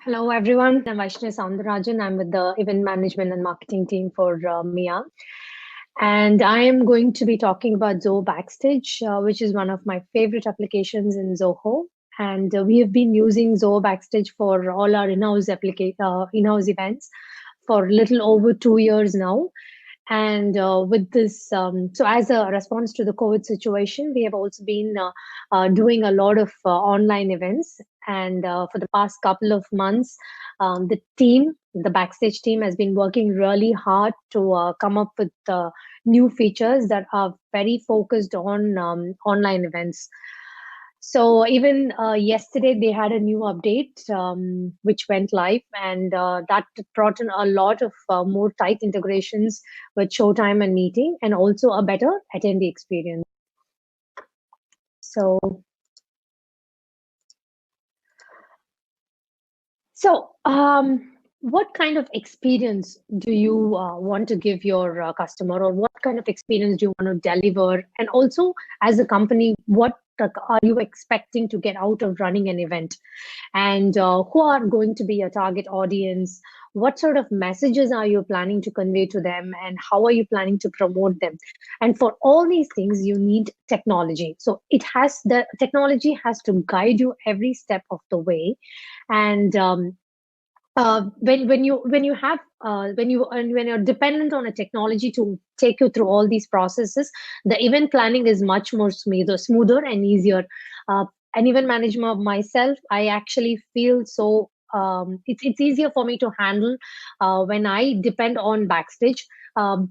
Hello, everyone. I'm Vaishnavi Soundarajan. I'm with the event management and marketing team for Mia. And I am going to be talking about Zoho Backstage, which is one of my favorite applications in Zoho. And we have been using Zoho Backstage for all our in-house events for a little over 2 years now. And with this, so as a response to the COVID situation, we have also been doing a lot of online events. And for the past couple of months, the Backstage team, has been working really hard to come up with new features that are very focused on online events. So even yesterday, they had a new update which went live, and that brought in a lot of more tight integrations with Showtime and Meeting, and also a better attendee experience. So, so what kind of experience do you want to give your customer, or what kind of experience do you want to deliver? And also, as a company, what are you expecting to get out of running an event? And who are going to be your target audience? What sort of messages are you planning to convey to them, and how are you planning to promote them? And for all these things, you need technology. So the technology has to guide you every step of the way. And when you're dependent on a technology to take you through all these processes, the event planning is much more smoother and easier. An event manager of myself, I actually feel so it's easier for me to handle when I depend on Backstage.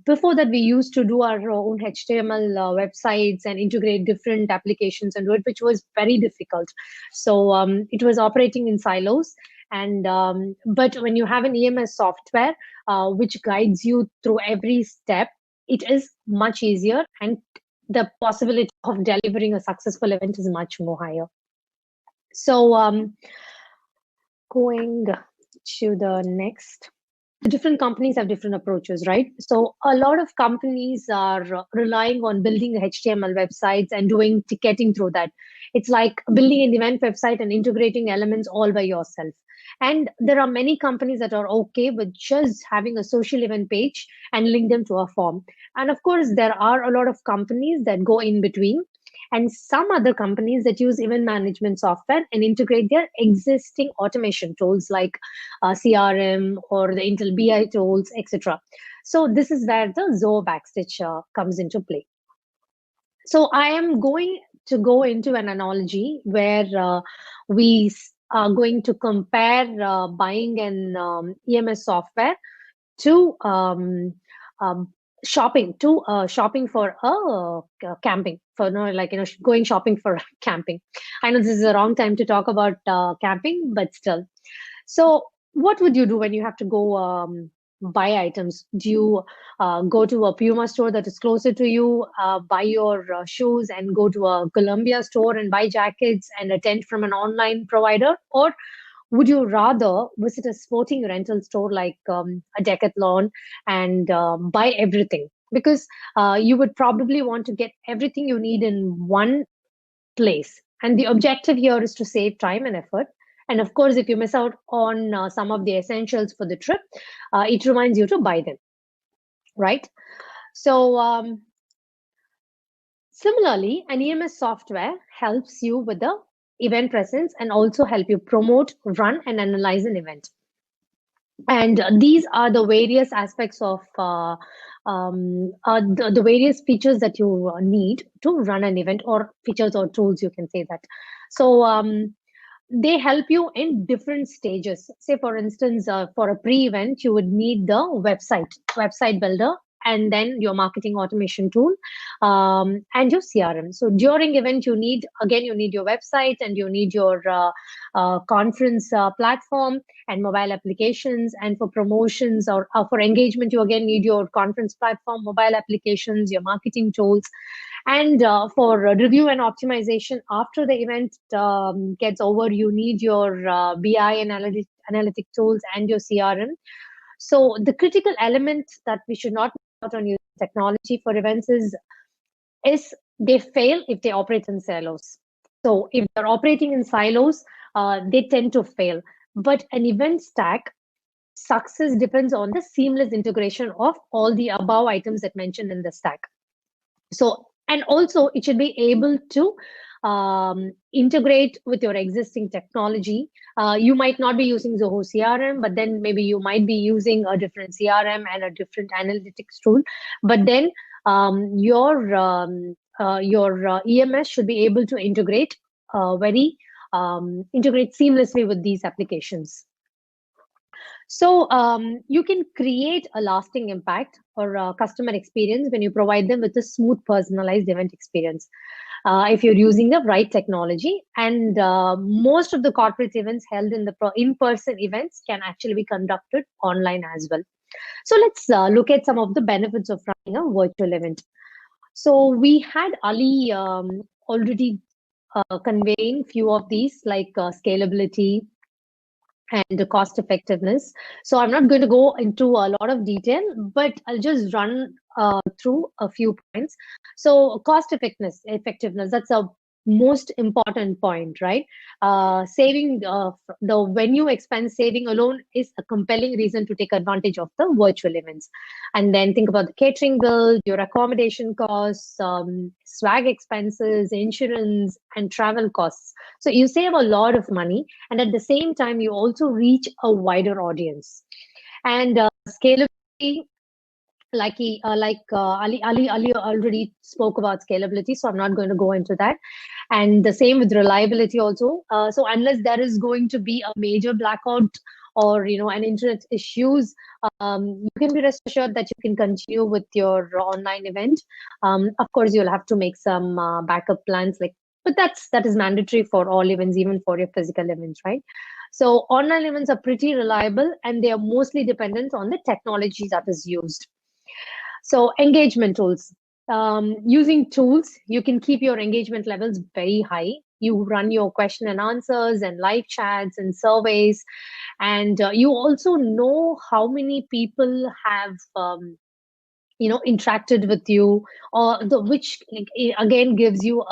Before that, we used to do our own HTML websites and integrate different applications and do it, which was very difficult. So it was operating in silos. And but when you have an EMS software which guides you through every step, it is much easier, and the possibility of delivering a successful event is much more higher. So going to the next, different companies have different approaches, right? So a lot of companies are relying on building HTML websites and doing ticketing through that. It's like building an event website and integrating elements all by yourself. And there are many companies that are okay with just having a social event page and link them to a form. And of course, there are a lot of companies that go in between, and some other companies that use event management software and integrate their existing automation tools like CRM or the Intel BI tools, etc. So this is where the Zoho Backstage comes into play. So I am going to go into an analogy where we are going to compare buying an EMS software to shopping for camping, for going shopping for camping. I know this is the wrong time to talk about camping, but still. So what would you do when you have to go buy items? Do you go to a Puma store that is closer to you, buy your shoes, and go to a Columbia store and buy jackets and a tent from an online provider? Or would you rather visit a sporting rental store like a Decathlon and buy everything? Because you would probably want to get everything you need in one place. And the objective here is to save time and effort. And of course, if you miss out on some of the essentials for the trip, it reminds you to buy them, right? So, similarly, an EMS software helps you with the event presence and also help you promote, run, and analyze an event. And these are the various aspects of the various features that you need to run an event, or features or tools, you can say that. So they help you in different stages. Say, for instance, for a pre-event, you would need the website builder, and then your marketing automation tool, and your CRM. So during event, you need your website, and you need your conference platform and mobile applications. And for promotions or for engagement, you again need your conference platform, mobile applications, your marketing tools. And for review and optimization after the event gets over, you need your BI and analytic tools and your CRM. So the critical element that we should not miss out on using technology for events is they fail if they operate in silos. So if they're operating in silos, they tend to fail. But an event stack success depends on the seamless integration of all the above items that mentioned in the stack. So, and also it should be able to integrate with your existing technology. You might not be using Zoho CRM, but then maybe you might be using a different CRM and a different analytics tool. But then your EMS should be able to integrate integrate seamlessly with these applications. So you can create a lasting impact or a customer experience when you provide them with a smooth, personalized event experience. If you're using the right technology, and most of the corporate events held in the in-person events can actually be conducted online as well. So let's look at some of the benefits of running a virtual event. So we had Ali already conveying few of these, like scalability and cost effectiveness. So I'm not going to go into a lot of detail, but I'll just run through a few points. So cost effectiveness, that's a most important point, right? Saving the venue expense saving alone is a compelling reason to take advantage of the virtual events. And then think about the catering bill, your accommodation costs, swag expenses, insurance, and travel costs. So you save a lot of money, and at the same time, you also reach a wider audience. And scalability, Ali already spoke about scalability, so I'm not going to go into that. And the same with reliability also. So unless there is going to be a major blackout or an internet issues, you can be rest assured that you can continue with your online event. Of course, you'll have to make some backup plans, but that is mandatory for all events, even for your physical events, right? So online events are pretty reliable, and they are mostly dependent on the technology that is used. So engagement tools. Using tools, you can keep your engagement levels very high. You run your question and answers and live chats and surveys, and you also know how many people have interacted with you, or which again gives you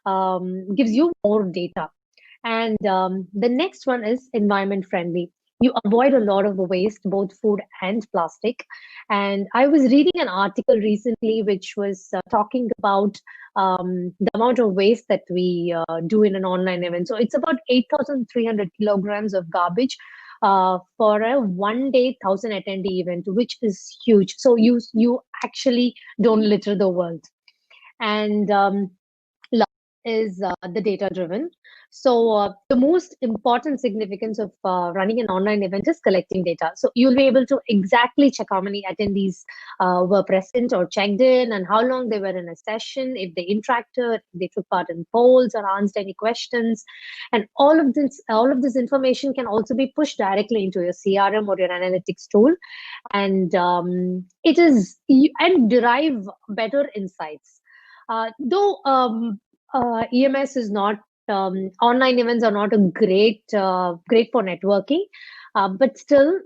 more data. And the next one is environment friendly. You avoid a lot of the waste, both food and plastic. And I was reading an article recently which was talking about the amount of waste that we do in an online event. So it's about 8,300 kilograms of garbage for a 1-day 1,000 attendee event, which is huge. So you actually don't litter the world. And is the data driven. So the most important significance of running an online event is collecting data. So you'll be able to exactly check how many attendees were present or checked in, and how long they were in a session, if they interacted, if they took part in polls or answered any questions. And all of this information can also be pushed directly into your CRM or your analytics tool, and and derive better insights. Though EMS is not online events are not a great for networking, but still,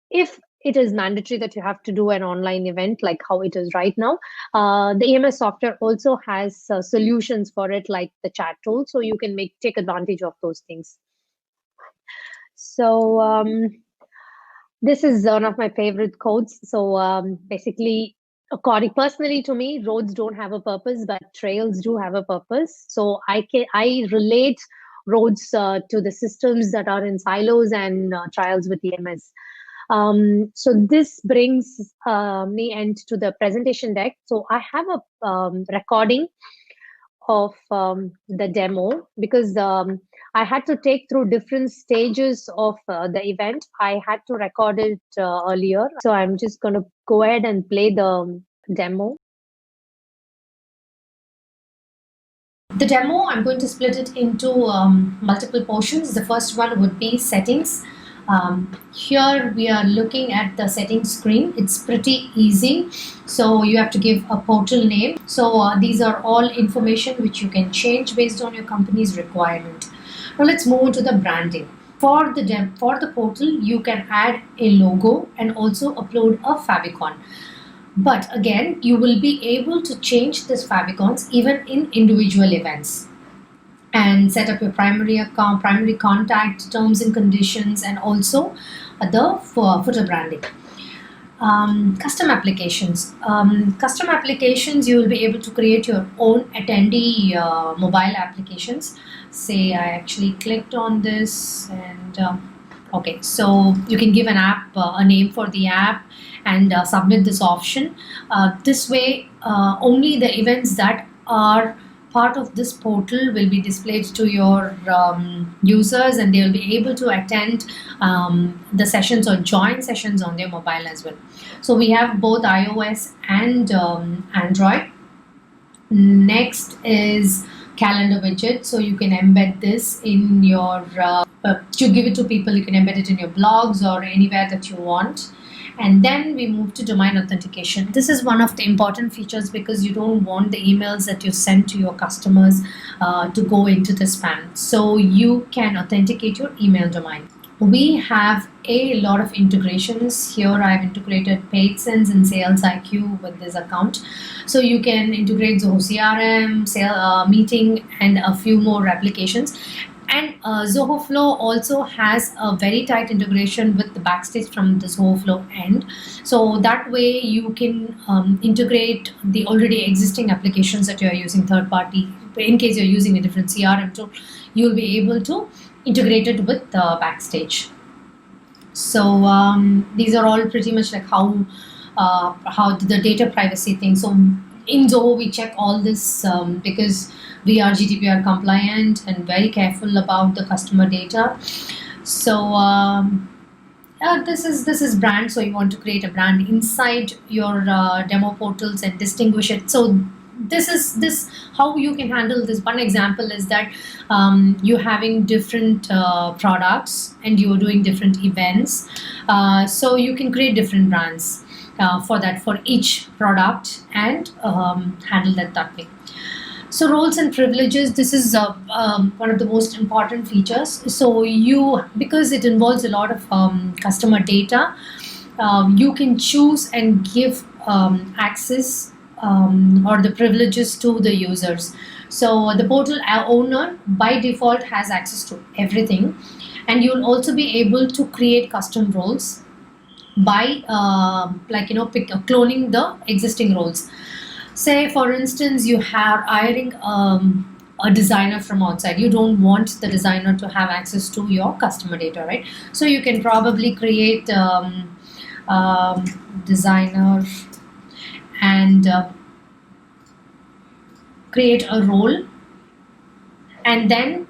if it is mandatory that you have to do an online event like how it is right now, the EMS software also has solutions for it, like the chat tool, so you can take advantage of those things. So this is one of my favorite quotes. So basically, according personally to me, roads don't have a purpose, but trails do have a purpose. So I relate roads to the systems that are in silos and trials with EMS. So this brings me end to the presentation deck. So I have a recording of the demo, because I had to take through different stages of the event. I had to record it earlier. So I'm just going to go ahead and play the demo. The demo, I'm going to split it into multiple portions. The first one would be settings. Here we are looking at the settings screen. It's pretty easy. So you have to give a portal name. So these are all information which you can change based on your company's requirement. Now let's move on to the branding. For the portal, you can add a logo and also upload a favicon. But again, you will be able to change this favicons even in individual events. and set up your primary account, primary contact, terms and conditions, and also the footer branding. Custom applications. Custom applications, you will be able to create your own attendee mobile applications. Say I actually clicked on this and okay, so you can give an app a name for the app and submit this option. This way, only the events that are part of this portal will be displayed to your users, and they will be able to attend the sessions or join sessions on their mobile as well. So we have both iOS and Android. Next is calendar widget. So you can embed this in your to give it to people. You can embed it in your blogs or anywhere that you want. And then we move to domain authentication. This is one of the important features because you don't want the emails that you send to your customers to go into the spam. So you can authenticate your email domain. We have a lot of integrations here. I've integrated PaidSense and Sales IQ with this account. So you can integrate Zoho CRM, Meeting, and a few more applications. And Zoho Flow also has a very tight integration with the Backstage from the Zoho Flow end. So that way you can integrate the already existing applications that you are using third party. In case you're using a different CRM tool, you'll be able to integrate it with Backstage. So these are all pretty much like how the data privacy thing. So in Zoho, we check all this because we are GDPR compliant and very careful about the customer data. So this is brand. So you want to create a brand inside your demo portals and distinguish it. So this is how you can handle this. One example is that you're having different products and you're doing different events. So you can create different brands for each product and handle that way. So roles and privileges, this is one of the most important features. So because it involves a lot of customer data, you can choose and give access or the privileges to the users. So the portal owner by default has access to everything, and you'll also be able to create custom roles by cloning the existing roles. Say for instance you are hiring a designer from outside. You don't want the designer to have access to your customer data, right? So you can probably create designer and create a role and then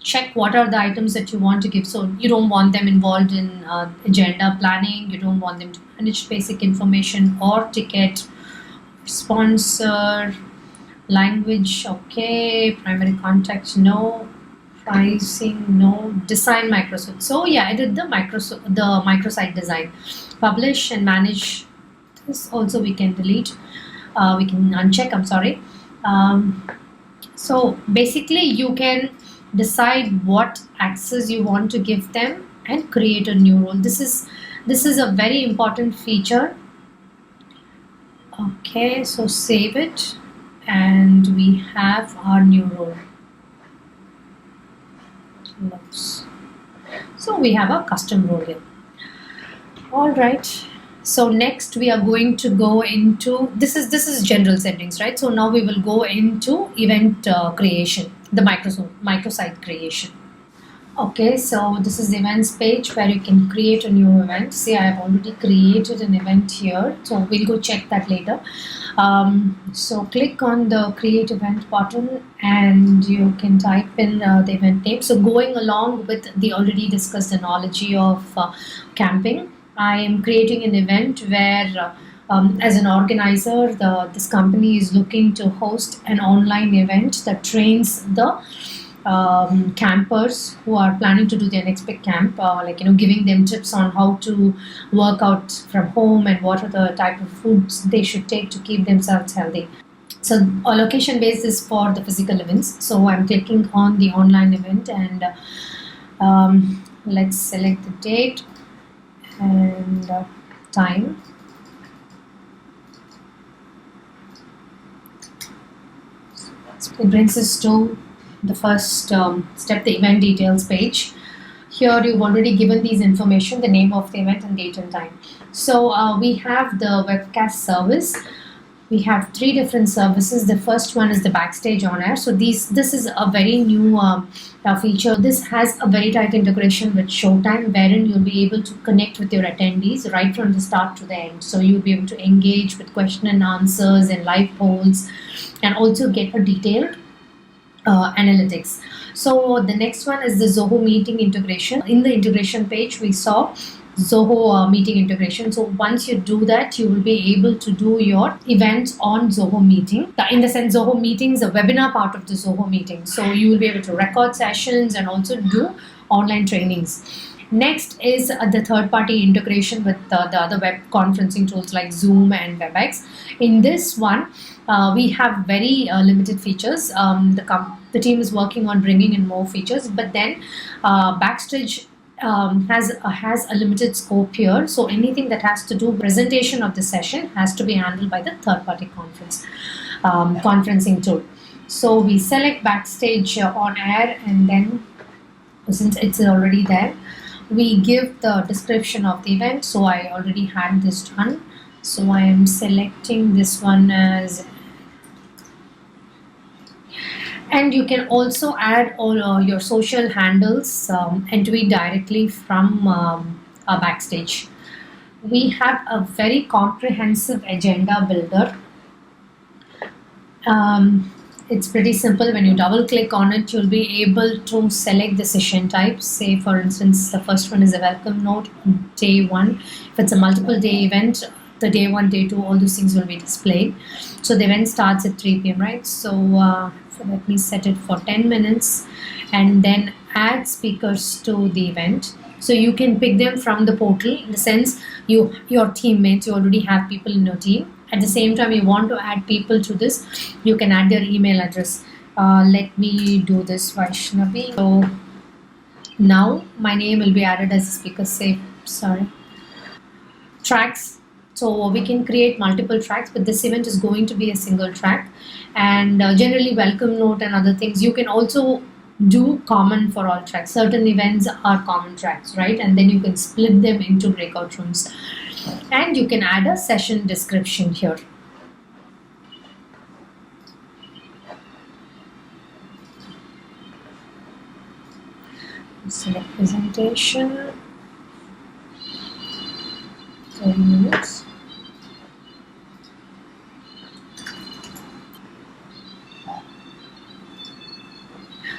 check what are the items that you want to give. So you don't want them involved in agenda planning, you don't want them to manage basic information or ticket, sponsor, language, okay, primary contact, no, pricing, no, design microsite. So yeah, I did the microsite design. Publish and manage, this also we can delete, we can uncheck, I'm sorry. So basically you can decide what access you want to give them and create a new role. This is a very important feature. Okay, so save it and we have our new role. So we have a custom role here. All right. So next we are going to go into, this is general settings, right? So now we will go into event creation, the microsite creation. Okay, so this is the events page where you can create a new event. See, I have already created an event here, so we'll go check that later. So click on the create event button and you can type in the event name. So going along with the already discussed analogy of camping, I am creating an event where as an organizer, this company is looking to host an online event that trains the campers who are planning to do their next big camp, giving them tips on how to work out from home and what are the type of foods they should take to keep themselves healthy. So a location based is for the physical events. So I'm clicking on the online event and let's select the date and time. It brings us to the first step, the event details page. Here you've already given these information, the name of the event and date and time. So we have the webcast service. We have three different services. The first one is the Backstage on air. So this is a very new feature. This has a very tight integration with Showtime, wherein you'll be able to connect with your attendees right from the start to the end. So you'll be able to engage with question and answers and live polls, and also get a detailed analytics. So the next one is the Zoho meeting integration. In the integration page, we saw Zoho meeting integration. So once you do that, you will be able to do your events on Zoho meeting. In the sense, Zoho meeting is a webinar part of the Zoho meeting. So you will be able to record sessions and also do online trainings. Next is the third-party integration with the other web conferencing tools like Zoom and WebEx. In this one, we have very limited features. The team is working on bringing in more features, but then Backstage has a limited scope here. So anything that has to do with presentation of the session has to be handled by the third-party conferencing tool. So we select Backstage on air, and then since it's already there, we give the description of the event. So I already had this done. So I am selecting this one as, and you can also add all your social handles and tweet directly from a Backstage. We have a very comprehensive agenda builder. It's pretty simple. When you double click on it, you'll be able to select the session type. Say, for instance, the first one is a welcome note, day one. If it's a multiple day event, the day one, day two, all those things will be displayed. So the event starts at 3 p.m., right? So let me set it for 10 minutes and then add speakers to the event. So you can pick them from the portal, in the sense your teammates, you already have people in your team. At the same time, you want to add people to this, you can add their email address. Let me do this, Vaishnavi. So now my name will be added as a speaker. Tracks. So we can create multiple tracks, but this event is going to be a single track. And generally, welcome note and other things, you can also do common for all tracks. Certain events are common tracks, right? And then you can split them into breakout rooms. And you can add a session description here. Select presentation, 30 minutes.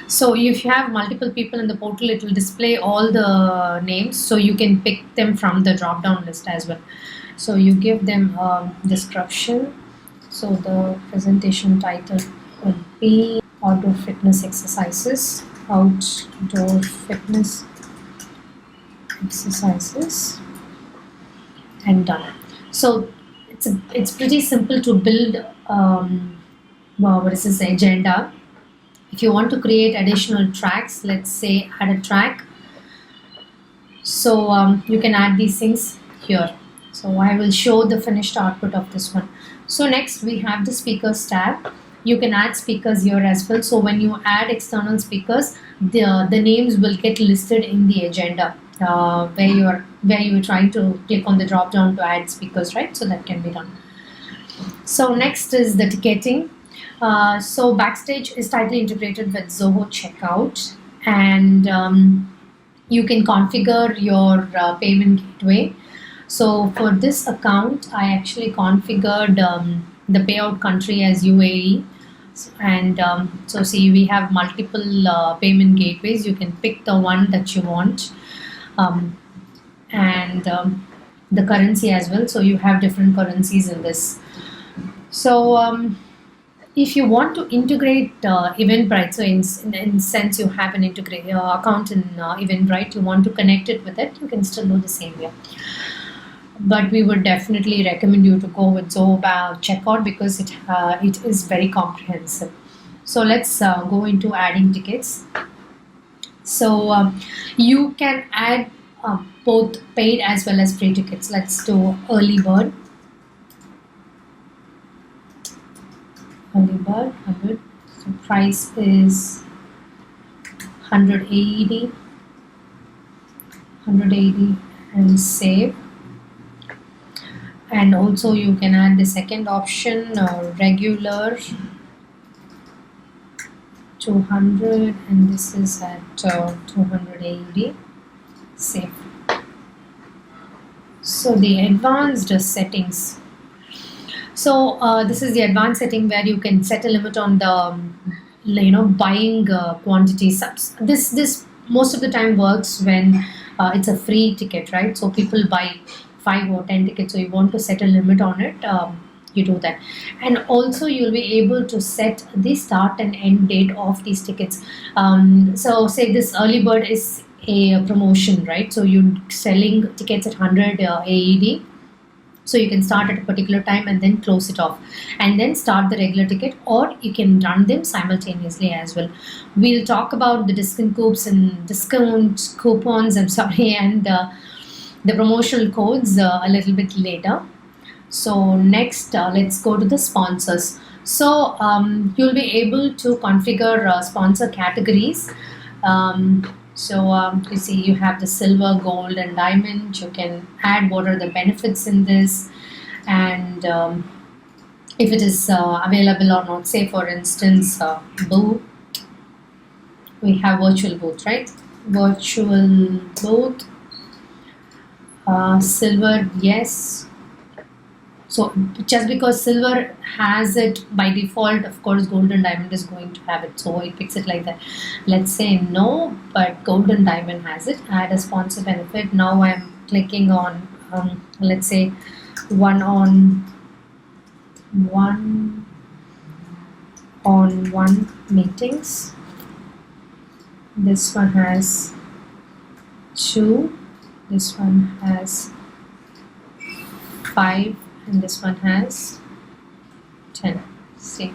So if you have multiple people in the portal, it will display all the names, so you can pick them from the drop down list as well. So you give them description. So the presentation title would be outdoor fitness exercises, outdoor fitness exercises, and done. So it's pretty simple to build agenda. If you want to create additional tracks, let's say add a track, so you can add these things here. So I will show the finished output of this one. So next we have the speakers tab. You can add speakers here as well. So when you add external speakers, the names will get listed in the agenda where you're trying to click on the drop down to add speakers, right? So that can be done. So next is the ticketing. So Backstage is tightly integrated with Zoho Checkout, and you can configure your payment gateway. So for this account, I actually configured the payout country as UAE, and so see, we have multiple payment gateways. You can pick the one that you want, and the currency as well. So you have different currencies in this. So if you want to integrate Eventbrite, so in sense you have an account in Eventbrite, you want to connect it with it, you can still do the same way. But we would definitely recommend you to go with Zoho Checkout because it is very comprehensive. So let's go into adding tickets. So you can add both paid as well as free tickets. Let's do early bird. Early bird 100. So price is 100 AED, 180 and save. And also you can add the second option, regular 200, and this is at 280, save. So the advanced settings. So this is the advanced setting where you can set a limit on the buying quantities. This most of the time works when it's a free ticket, right? So people buy 5 or 10 tickets, so you want to set a limit on it. You do that, and also you'll be able to set the start and end date of these tickets. So say this early bird is a promotion, right? So you're selling tickets at 100 AED, so you can start at a particular time and then close it off and then start the regular ticket, or you can run them simultaneously as well. We'll talk about the discount coupons, I'm sorry, and the promotional codes a little bit later. So next, let's go to the sponsors. So you'll be able to configure sponsor categories. You see you have the silver, gold and diamond. You can add what are the benefits in this, and if it is available or not. Say for instance, booth. We have virtual booth, right? Virtual booth. Silver, yes. So just because silver has it by default, of course gold and diamond is going to have it, so it picks it like that. Let's say no, but gold and diamond has it. Add a sponsor benefit. Now I'm clicking on let's say one-on-one meetings. This one has 2, this one has 5, and this one has 10. See,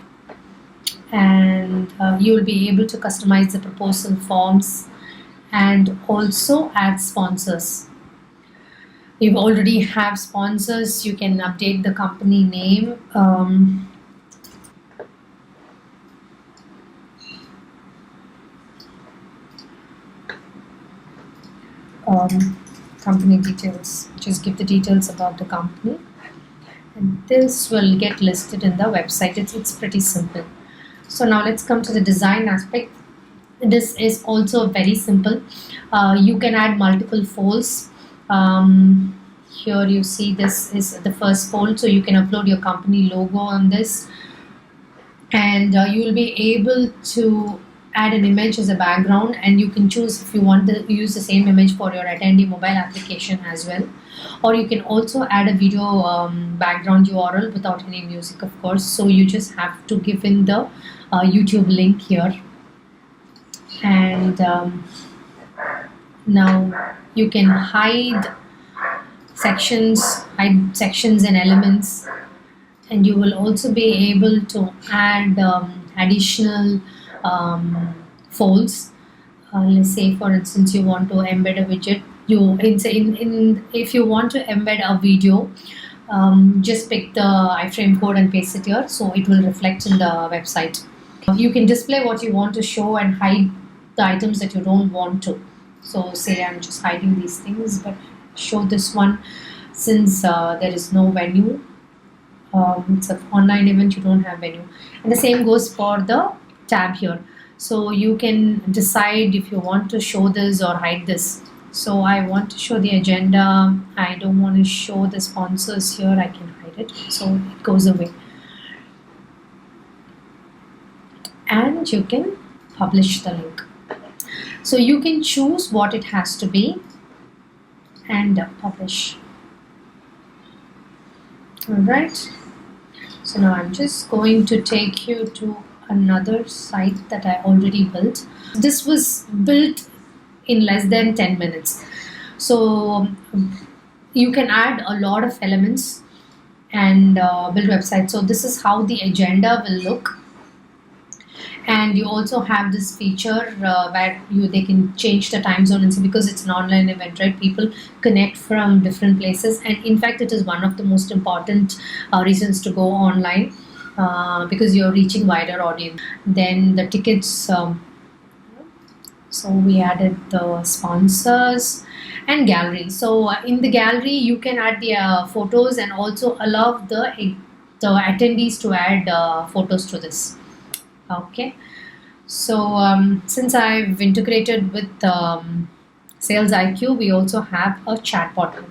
and you will be able to customize the proposal forms and also add sponsors. You already have sponsors, you can update the company name. Company details, just give the details about the company, and this will get listed in the website. It's pretty simple. So now let's come to the design aspect. This is also very simple. You can add multiple folds. Here you see this is the first fold, so you can upload your company logo on this, and you will be able to add an image as a background, and you can choose if you want to use the same image for your attendee mobile application as well, or you can also add a video background URL without any music, of course. So you just have to give in the YouTube link here, and now you can hide sections and elements, and you will also be able to add additional folds. Let's say for instance you want to embed a widget. If you want to embed a video, just pick the iframe code and paste it here, so it will reflect in the website. You can display what you want to show and hide the items that you don't want to. So say I'm just hiding these things, but show this one since there is no venue. It's an online event, you don't have venue, and the same goes for the tab here. So you can decide if you want to show this or hide this. So I want to show the agenda. I don't want to show the sponsors here. I can hide it, so it goes away. And you can publish the link. So you can choose what it has to be and publish. Alright. So now I'm just going to take you to another site that I already built. This was built in less than 10 minutes. So you can add a lot of elements and build websites. So this is how the agenda will look. And you also have this feature where they can change the time zone, and so because it's an online event, right, people connect from different places, and in fact it is one of the most important reasons to go online, because you're reaching wider audience. Then the tickets, So we added the sponsors and gallery. So in the gallery, you can add the photos and also allow the attendees to add photos to this. Okay. So since I've integrated with Sales IQ, we also have a chatbot,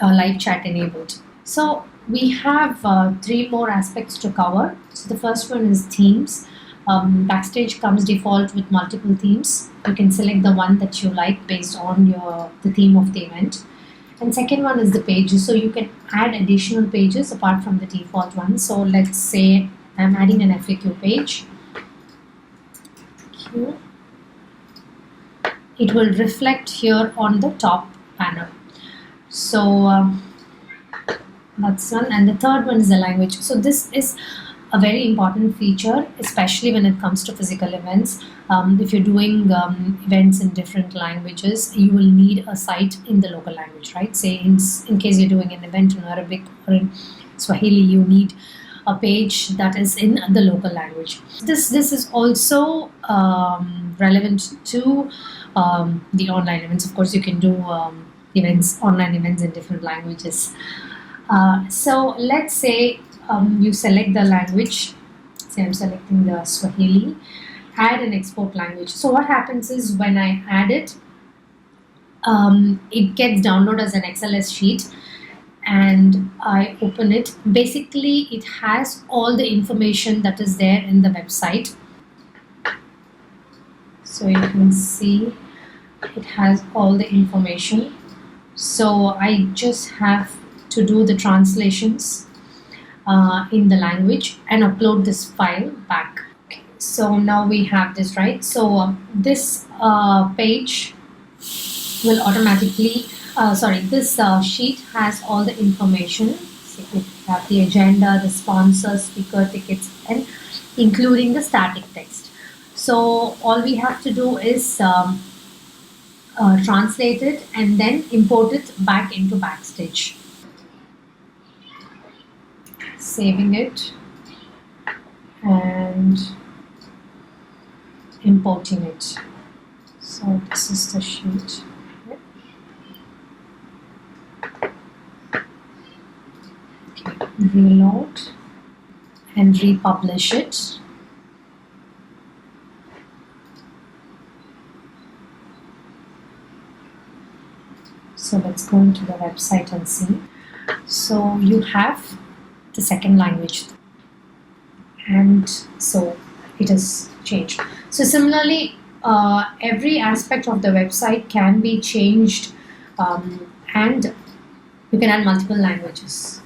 live chat enabled. So we have three more aspects to cover. So the first one is themes. Backstage comes default with multiple themes. You can select the one that you like based on the theme of the event. And second one is the pages. So you can add additional pages apart from the default one. So let's say I'm adding an FAQ page. Here. It will reflect here on the top panel. So that's one. And the third one is the language. So this is a very important feature, especially when it comes to physical events. If you're doing events in different languages, you will need a site in the local language, right? Say in case you're doing an event in Arabic or in Swahili, you need a page that is in the local language. This is also relevant to the online events. Of course, you can do online events in different languages. So let's say you select the language. Say I'm selecting the Swahili. Add an export language. So what happens is when I add it, it gets downloaded as an XLS sheet, and I open it. Basically, it has all the information that is there in the website. So you can see it has all the information. So I just have to do the translations in the language and upload this file back. Okay. So now we have this, right? So this page will automatically, this sheet has all the information. So we have the agenda, the sponsors, speaker tickets, and including the static text. So all we have to do is translate it and then import it back into Backstage. Saving it and importing it. So this is the sheet. Okay. Reload and republish it. So let's go into the website and see. So you have the second language, and so it has changed. So similarly, every aspect of the website can be changed, and you can add multiple languages.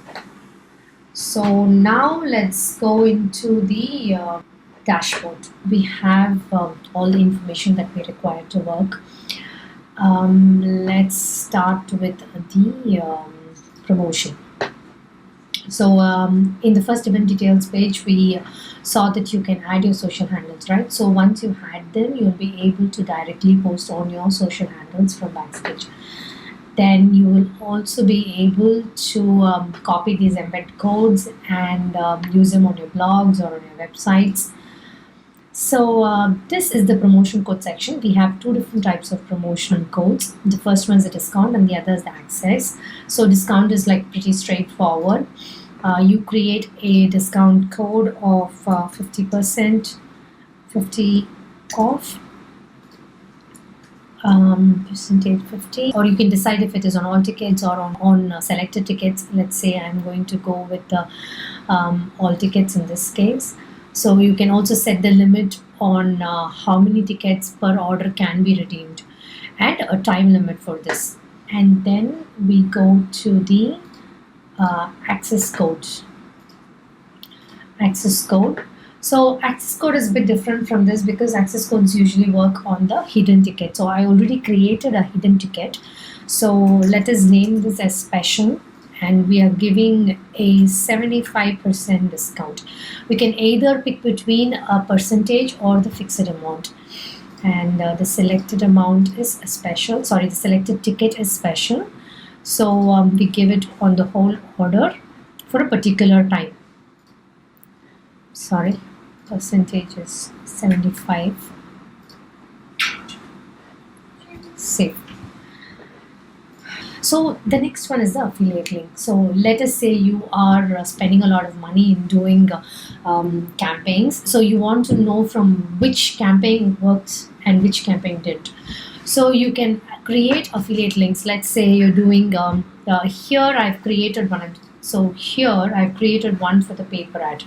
So now let's go into the dashboard. We have all the information that we require to work. Let's start with the promotion. So in the first event details page, we saw that you can add your social handles, right? So once you add them, you'll be able to directly post on your social handles from Backstage. Then you will also be able to copy these embed codes and use them on your blogs or on your websites. So this is the promotion code section. We have two different types of promotional codes. The first one is the discount and the other is the access. So discount is like pretty straightforward. You create a discount code of 50%, 50 off, percentage 50, or you can decide if it is on all tickets or on selected tickets. Let's say I'm going to go with the all tickets in this case. So you can also set the limit on how many tickets per order can be redeemed and a time limit for this. And then we go to the access code. Access code. So access code is a bit different from this because access codes usually work on the hidden ticket. So I already created a hidden ticket. So let us name this as special, and we are giving a 75% discount. We can either pick between a percentage or the fixed amount. And the selected amount is a special. Sorry, the selected ticket is special. So we give it on the whole order for a particular time. Sorry, percentage is 75. save. So the next one is the affiliate link. So let us say you are spending a lot of money in doing campaigns. So you want to know from which campaign worked and which campaign didn't. So you can create affiliate links. Let's say you're doing here I've created one. So here I've created one for the paper ad.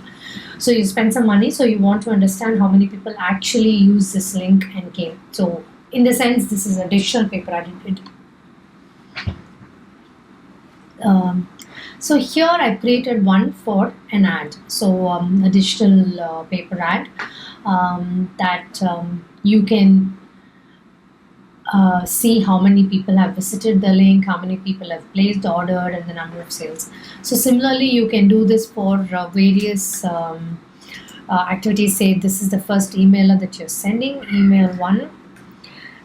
So you spend some money. So you want to understand how many people actually use this link and came. So in the sense, this is a digital paper ad. So here I've created one for an ad. So a digital paper ad that you can see how many people have visited the link, how many people have placed order, and the number of sales. So similarly, you can do this for various activities. Say this is the first emailer that you're sending, email 1.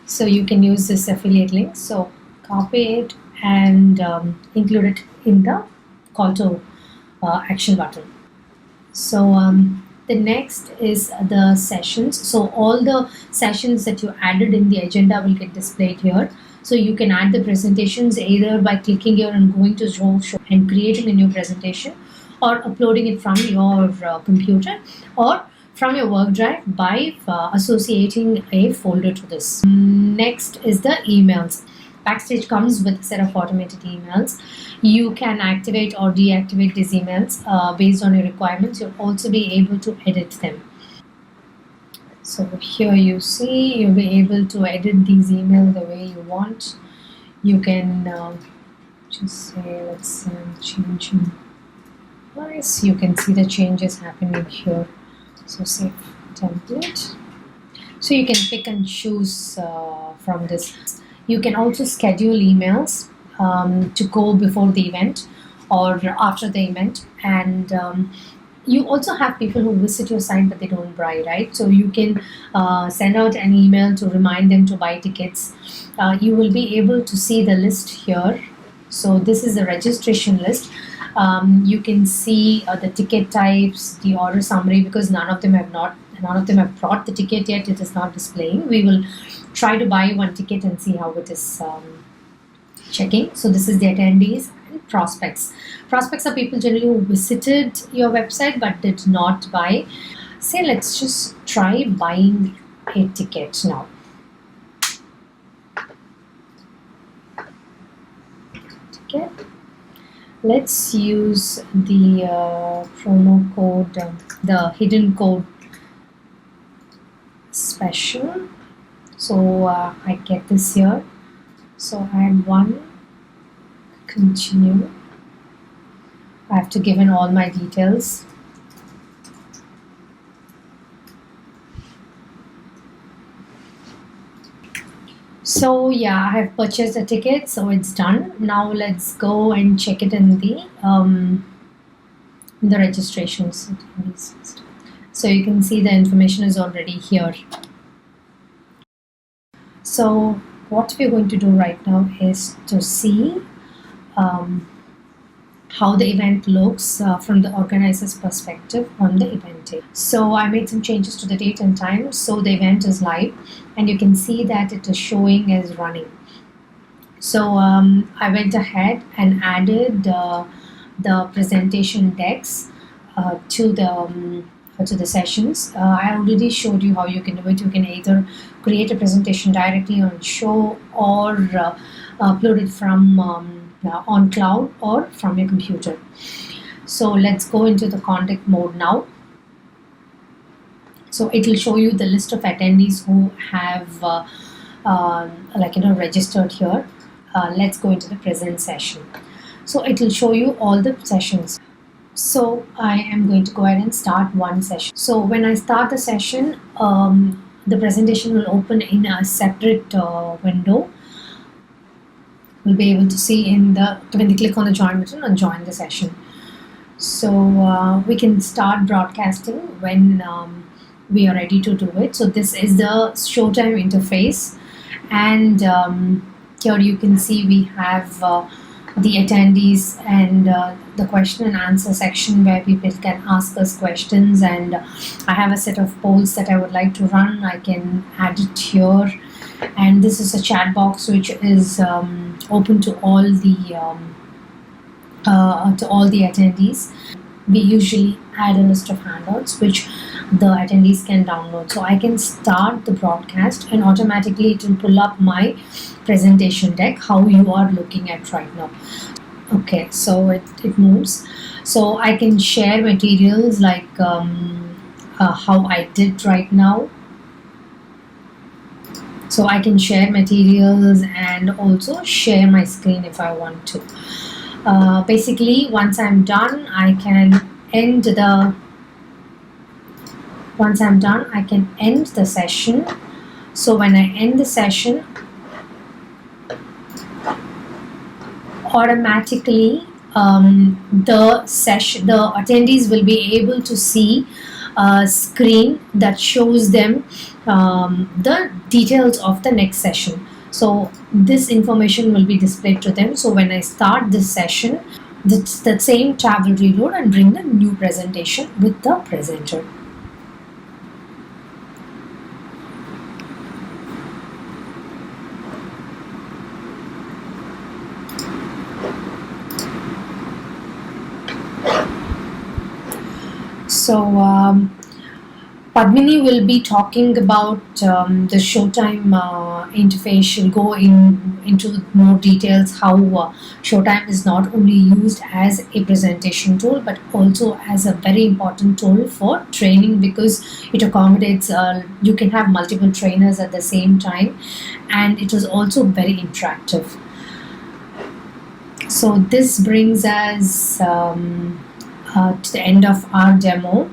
So you can use this affiliate link. So copy it and include it in the call to action button. So the next is the sessions. So all the sessions that you added in the agenda will get displayed here. So you can add the presentations either by clicking here and going to show and creating a new presentation, or uploading it from your computer or from your work drive by associating a folder to this. Next is the emails. Backstage comes with a set of automated emails. You can activate or deactivate these emails based on your requirements. You'll also be able to edit them. So here you see you'll be able to edit these emails the way you want. You can just say let's change price. You can see the changes happening here. So save template. So you can pick and choose from this. You can also schedule emails to go before the event or after the event, and you also have people who visit your site but they don't buy, right? So you can send out an email to remind them to buy tickets. You will be able to see the list here. So this is the registration list. You can see the ticket types, the order summary, because none of them have brought the ticket yet. It is not displaying. We will try to buy one ticket and see how it is checking. So this is the attendees and prospects. Prospects are people generally who visited your website but did not buy. Say let's just try buying a ticket now. Ticket. Let's use the promo code, the hidden code special. So I get this here. So add 1, continue. I have to give in all my details. So yeah, I have purchased a ticket, so it's done. Now let's go and check it in the registrations. So you can see the information is already here. So what we're going to do right now is to see how the event looks from the organizer's perspective on the event day. So I made some changes to the date and time. So the event is live and you can see that it is showing as running. So I went ahead and added the presentation decks to the sessions. I already showed you how you can do it. You can either create a presentation directly on Show or upload it from on cloud or from your computer. So let's go into the contact mode now. So it will show you the list of attendees who have registered here. Let's go into the present session. So it will show you all the sessions. So I am going to go ahead and start one session. So when I start the session, the presentation will open in a separate window. We'll be able to see when they click on the join button and join the session. So we can start broadcasting when we are ready to do it. So this is the Showtime interface, and here you can see we have the attendees and the question and answer section where people can ask us questions, and I have a set of polls that I would like to run. I can add it here, and this is a chat box which is open to all the attendees. We usually add a list of handouts which the attendees can download. So I can start the broadcast and automatically it will pull up my presentation deck, how you are looking at right now. Okay, so it moves. So I can share materials like how I did right now. So I can share materials and also share my screen if I want to. Basically, once I'm done, I can end the session. So when I end the session, automatically the attendees will be able to see a screen that shows them the details of the next session. So this information will be displayed to them. So when I start this session, the same tab will reload and bring the new presentation with the presenter. So Padmini will be talking about the Showtime interface. She'll go into more details how Showtime is not only used as a presentation tool but also as a very important tool for training, because it accommodates you can have multiple trainers at the same time, and it is also very interactive. So this brings us to the end of our demo.